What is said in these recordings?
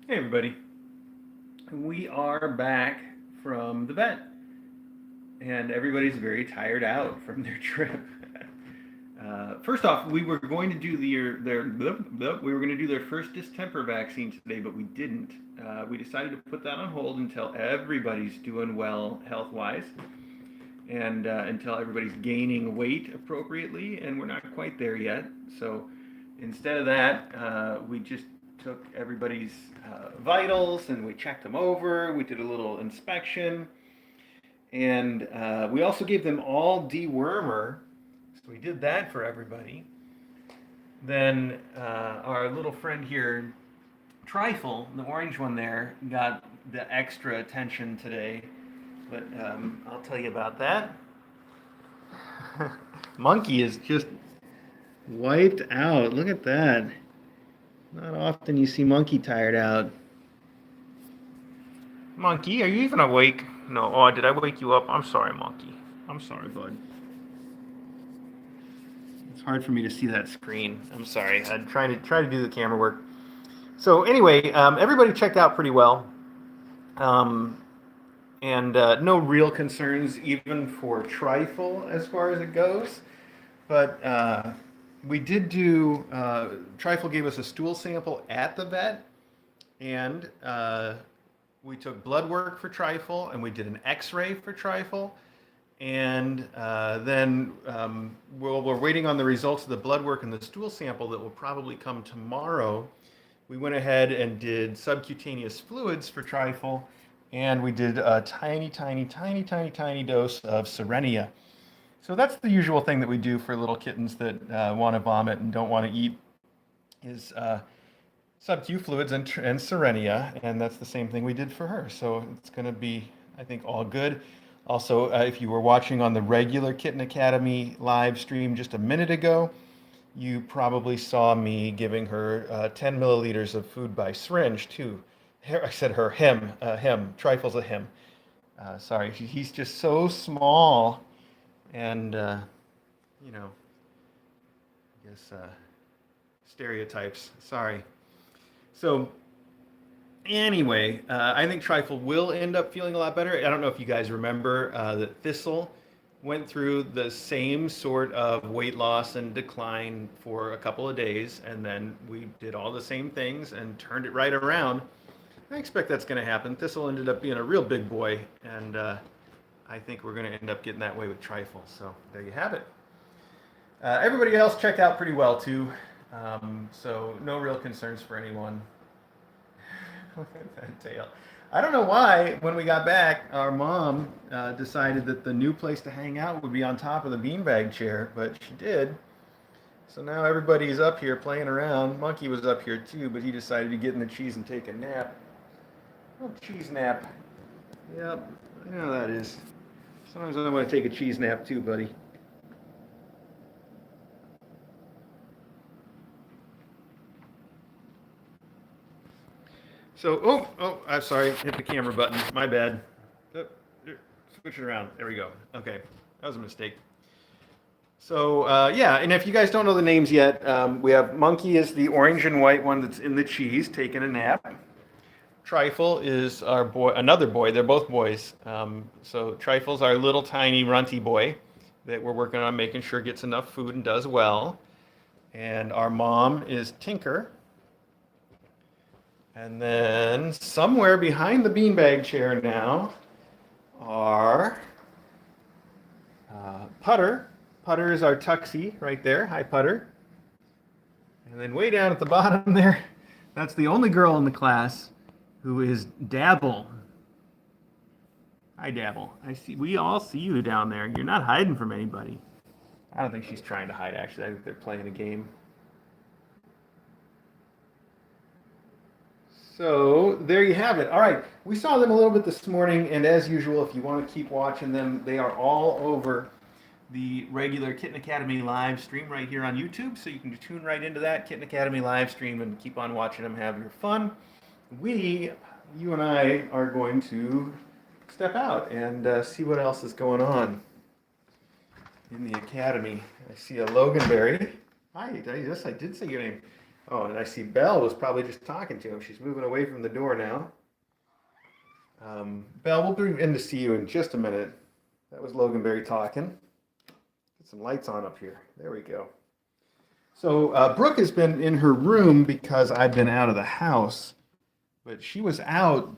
Hey everybody, we are back from the vet, and everybody's very tired out from their trip. First off, we were going to do we were going to do their first distemper vaccine today, but we didn't. We decided to put that on hold until everybody's doing well health wise, and until everybody's gaining weight appropriately, and we're not quite there yet. So instead of that, we just took everybody's vitals and we checked them over. We did a little inspection, and we also gave them all dewormer. So we did that for everybody. Then our little friend here, Trifle, the orange one there, got the extra attention today. But I'll tell you about that. Monkey is just wiped out. Look at that. Not often you see Monkey tired out. Monkey, are you even awake? No. Oh, did I wake you up? I'm sorry, Monkey. I'm sorry, bud. It's hard for me to see that screen. I'm sorry. I'm trying to do the camera work. So anyway, everybody checked out pretty well, um, and no real concerns even for Trifle as far as it goes. But we did do. Trifle gave us a stool sample at the vet, and we took blood work for Trifle, and we did an X-ray for Trifle, and then we're waiting on the results of the blood work and the stool sample that will probably come tomorrow. We went ahead and did subcutaneous fluids for Trifle, and we did a tiny, tiny, tiny, tiny, tiny dose of Serenia. So that's the usual thing that we do for little kittens that want to vomit and don't want to eat is sub-Q fluids and Serenia, and that's the same thing we did for her. So it's going to be, I think, all good. Also, if you were watching on the regular Kitten Academy live stream just a minute ago, you probably saw me giving her 10 milliliters of food by syringe too. I said her, him. Trifle's a him. Sorry, he's just so small, and you know, I guess stereotypes. Sorry. So anyway, I think Trifle will end up feeling a lot better. I don't know if you guys remember that Thistle went through the same sort of weight loss and decline for a couple of days, and then we did all the same things and turned it right around. I expect that's going to happen. Thistle ended up being a real big boy, and I think we're going to end up getting that way with Trifle. So there you have it. Everybody else checked out pretty well too, so no real concerns for anyone. Look at that tail. I don't know why, when we got back, our mom decided that the new place to hang out would be on top of the beanbag chair, but she did. So now everybody's up here playing around. Monkey was up here too, but he decided to get in the cheese and take a nap. Oh, cheese nap. Yep, I know that is. Sometimes I want to take a cheese nap too, buddy. So, I'm sorry, hit the camera button. My bad. Oh, switch it around. There we go. Okay, that was a mistake. So, yeah, and if you guys don't know the names yet, we have Monkey is the orange and white one that's in the cheese, taking a nap. Trifle is our boy, another boy. They're both boys. So Trifle's our little tiny runty boy that we're working on making sure gets enough food and does well. And our mom is Tinker. And then somewhere behind the beanbag chair now are Putter. Putter is our Tuxie right there. Hi, Putter. And then way down at the bottom there, that's the only girl in the class who is Dabble. Hi, Dabble. I see. We all see you down there. You're not hiding from anybody. I don't think she's trying to hide, actually. I think they're playing a game. So there you have it. All right, we saw them a little bit this morning, and as usual, if you want to keep watching them, they are all over the regular Kitten Academy live stream right here on YouTube. So you can tune right into that Kitten Academy live stream and keep on watching them, have your fun. You and I, are going to step out and see what else is going on in the academy. I see a Loganberry. Hi, yes, I did say your name. Oh, and I see Belle was probably just talking to him. She's moving away from the door now. Belle, we'll bring in to see you in just a minute. That was Loganberry talking. Get some lights on up here. There we go. So Brooke has been in her room because I've been out of the house, but she was out.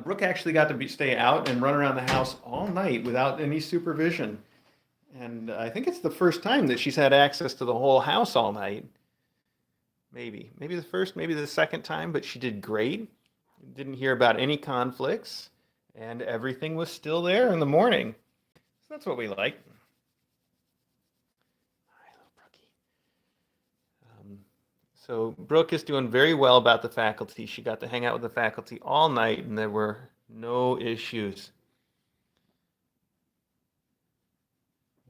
Brooke actually got to stay out and run around the house all night without any supervision. And I think it's the first time that she's had access to the whole house all night. Maybe the first, maybe the second time, but she did great. Didn't hear about any conflicts, and everything was still there in the morning. So that's what we like. Hi, little Brookie. So Brooke is doing very well about the faculty. She got to hang out with the faculty all night, and there were no issues.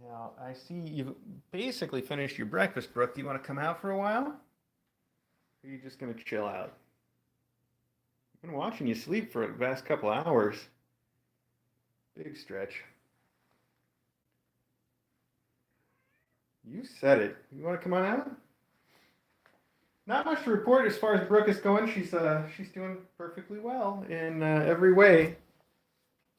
Now, I see you've basically finished your breakfast, Brooke. Do you want to come out for a while? Or are you just going to chill out? I've been watching you sleep for the last couple hours. Big stretch. You said it. You want to come on out? Not much to report as far as Brooke is going. She's doing perfectly well in every way.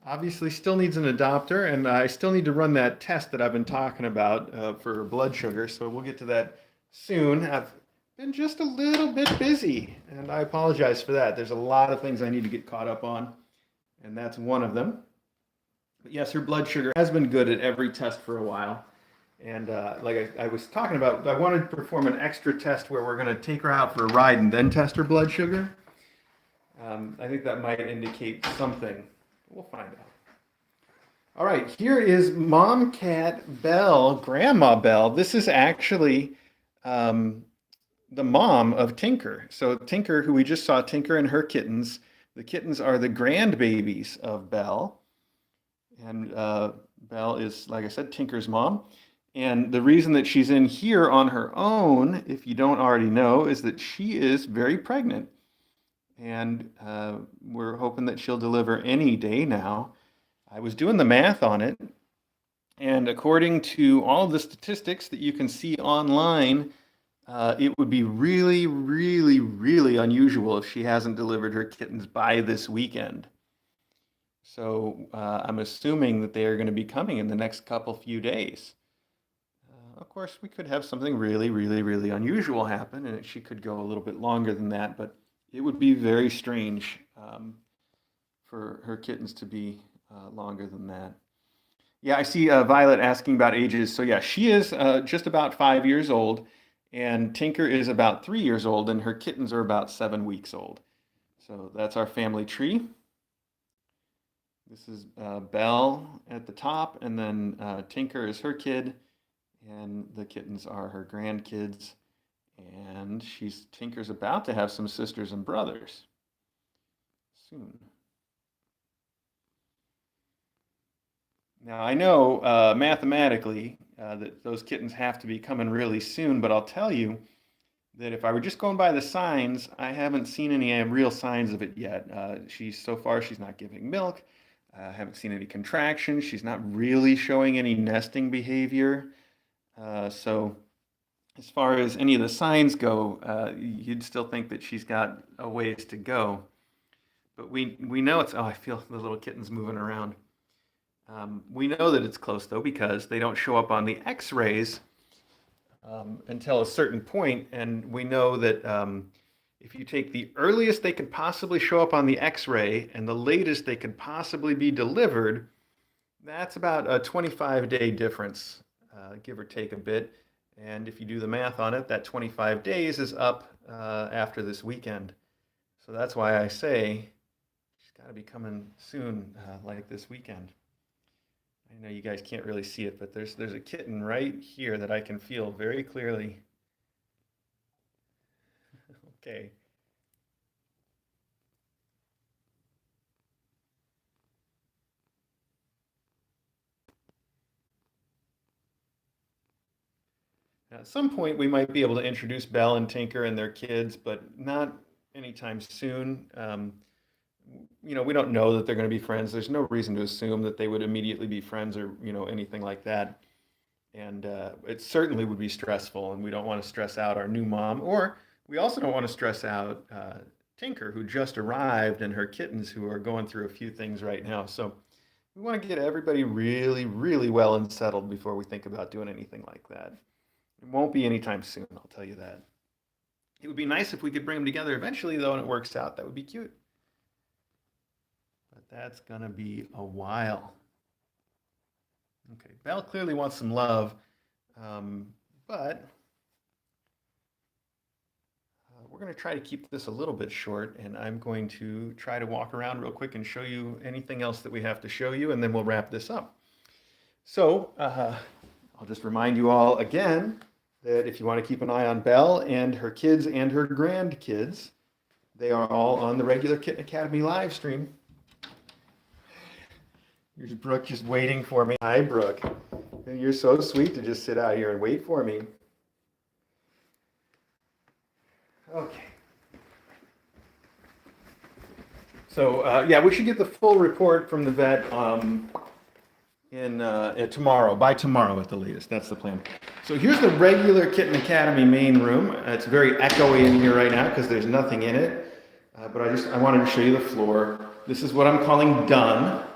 Obviously, still needs an adopter, and I still need to run that test that I've been talking about for her blood sugar. So we'll get to that soon. I've been just a little bit busy, and I apologize for that. There's a lot of things I need to get caught up on, and that's one of them. But yes, her blood sugar has been good at every test for a while. And like I was talking about, I wanted to perform an extra test where we're going to take her out for a ride and then test her blood sugar. I think that might indicate something. We'll find out. All right, here is Mom Cat Belle, Grandma Belle. This is actually the mom of Tinker. So Tinker, who we just saw, Tinker and her kittens. The kittens are the grandbabies of Belle. And Belle is, like I said, Tinker's mom. And the reason that she's in here on her own, if you don't already know, is that she is very pregnant. And we're hoping that she'll deliver any day now. I was doing the math on it. And according to all of the statistics that you can see online, it would be really, really, really unusual if she hasn't delivered her kittens by this weekend. So I'm assuming that they are going to be coming in the next few days. Of course, we could have something really, really, really unusual happen, and she could go a little bit longer than that, but it would be very strange for her kittens to be longer than that. Yeah, I see Violet asking about ages. So yeah, she is just about 5 years old, and Tinker is about 3 years old, and her kittens are about 7 weeks old. So that's our family tree. This is Belle at the top, and then Tinker is her kid, and the kittens are her grandkids. And Tinker's about to have some sisters and brothers soon. Now I know mathematically that those kittens have to be coming really soon, but I'll tell you that if I were just going by the signs, I haven't seen any real signs of it yet. So far she's not giving milk. I haven't seen any contractions. She's not really showing any nesting behavior. So as far as any of the signs go, you'd still think that she's got a ways to go. But we know it's, oh, I feel the little kittens moving around. We know that it's close, though, because they don't show up on the x-rays until a certain point. And we know that if you take the earliest they could possibly show up on the x-ray and the latest they could possibly be delivered, that's about a 25-day difference, give or take a bit. And if you do the math on it, that 25 days is up after this weekend. So that's why I say she's got to be coming soon, like this weekend. I know you guys can't really see it, but there's a kitten right here that I can feel very clearly. Okay. At some point, we might be able to introduce Belle and Tinker and their kids, but not anytime soon. We don't know that they're going to be friends. There's no reason to assume that they would immediately be friends or, anything like that. And it certainly would be stressful, and we don't want to stress out our new mom or We also don't want to stress out Tinker, who just arrived, and her kittens, who are going through a few things right now. So we want to get everybody really, really well and settled before we think about doing anything like that. It won't be anytime soon, I'll tell you that. It would be nice if we could bring them together eventually, though, and it works out. That would be cute. But that's going to be a while. Okay, Belle clearly wants some love, but we're going to try to keep this a little bit short, and I'm going to try to walk around real quick and show you anything else that we have to show you, and then we'll wrap this up. So I'll just remind you all again that if you want to keep an eye on Belle and her kids and her grandkids, they are all on the regular Kitten Academy live stream. Here's Brooke just waiting for me. Hi, Brooke. You're so sweet to just sit out here and wait for me. Okay. So yeah, we should get the full report from the vet tomorrow, by tomorrow at the latest. That's the plan. So here's the regular Kitten Academy main room. It's very echoey in here right now because there's nothing in it. But I wanted to show you the floor. This is what I'm calling done.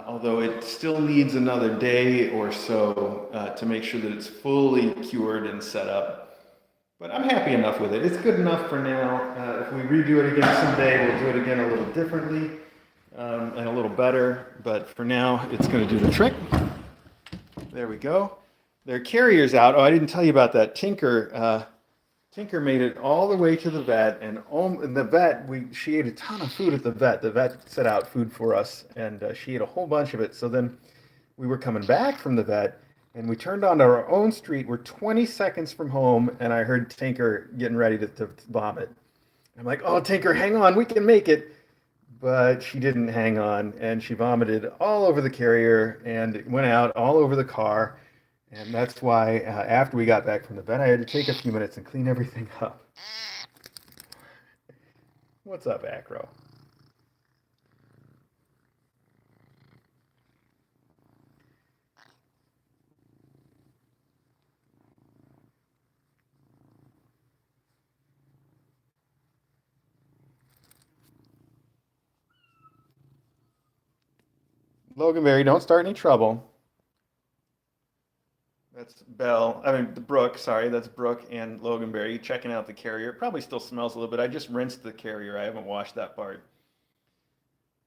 Although it still needs another day or so to make sure that it's fully cured and set up. But I'm happy enough with it. It's good enough for now. If we redo it again someday, we'll do it again a little differently and a little better. But for now, it's going to do the trick. There we go. Their carrier's out. Oh, I didn't tell you about that. Tinker made it all the way to the vet, and the vet, she ate a ton of food at the vet. The vet set out food for us, and she ate a whole bunch of it. So then we were coming back from the vet, and we turned onto our own street. We're 20 seconds from home, and I heard Tinker getting ready to vomit. I'm like, oh, Tinker, hang on, we can make it. But she didn't hang on, and she vomited all over the carrier, and it went out all over the car. And that's why after we got back from the vet, I had to take a few minutes and clean everything up. What's up, Acro? Loganberry, don't start any trouble. That's Brooke, sorry, that's Brooke and Loganberry checking out the carrier. It probably still smells a little bit. I just rinsed the carrier. I haven't washed that part.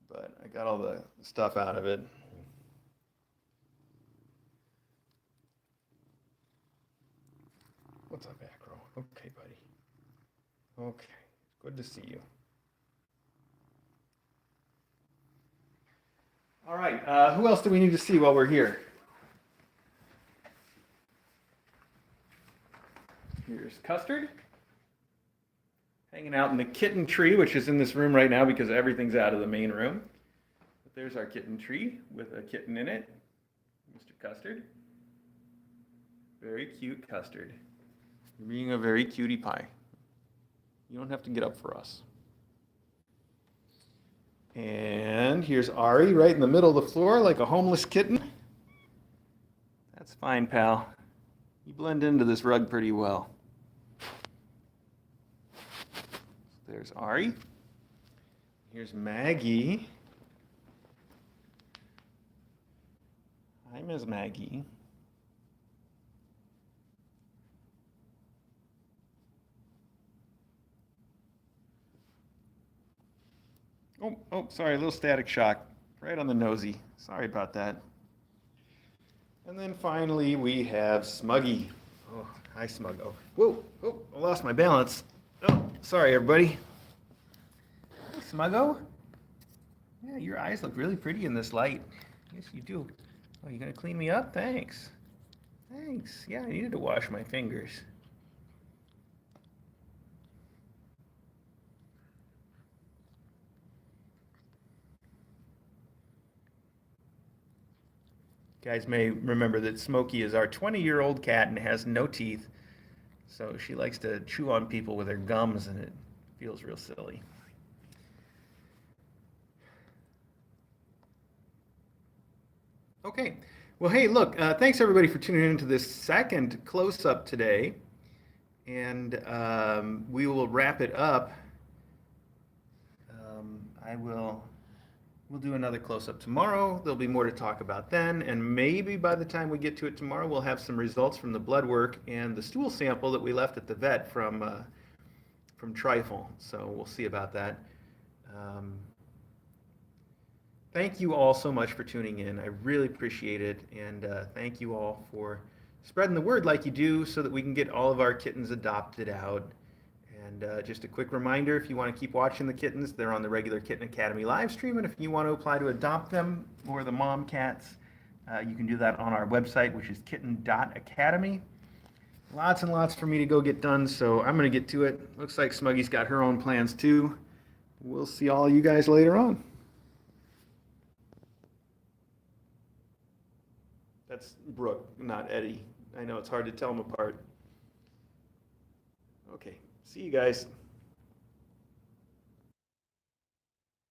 But I got all the stuff out of it. What's up, Acro? Okay, buddy. Okay, good to see you. All right, who else do we need to see while we're here? Here's Custard, hanging out in the kitten tree, which is in this room right now because everything's out of the main room. But there's our kitten tree with a kitten in it, Mr. Custard. Very cute Custard. You're being a very cutie pie. You don't have to get up for us. And here's Ari right in the middle of the floor like a homeless kitten. That's fine, pal. You blend into this rug pretty well. There's Ari. Here's Maggie. Hi, Ms. Maggie. Oh, sorry, a little static shock. Right on the nosy. Sorry about that. And then finally we have Smuggy. Oh, hi, Smuggo. Whoa, I lost my balance. Oh, sorry, everybody. Hey, Smuggo. Yeah, your eyes look really pretty in this light. Yes, you do. Oh, you gonna clean me up? Thanks. Thanks. Yeah, I needed to wash my fingers. You guys may remember that Smokey is our 20-year-old cat and has no teeth. So she likes to chew on people with her gums, and it feels real silly. Okay. Well, hey, look, thanks everybody for tuning in to this second close-up today. and we will wrap it up. We'll do another close-up tomorrow. There'll be more to talk about then, and maybe by the time we get to it tomorrow, we'll have some results from the blood work and the stool sample that we left at the vet from Trifle. So we'll see about that. Thank you all so much for tuning in. I really appreciate it, and thank you all for spreading the word like you do so that we can get all of our kittens adopted out. And just a quick reminder, if you want to keep watching the kittens, they're on the regular Kitten Academy live stream, and if you want to apply to adopt them or the mom cats, you can do that on our website, which is kitten.academy. Lots and lots for me to go get done, so I'm going to get to it. Looks like Smuggy's got her own plans too. We'll see all you guys later on. That's Brooke, not Eddie. I know it's hard to tell them apart. Okay, see you guys.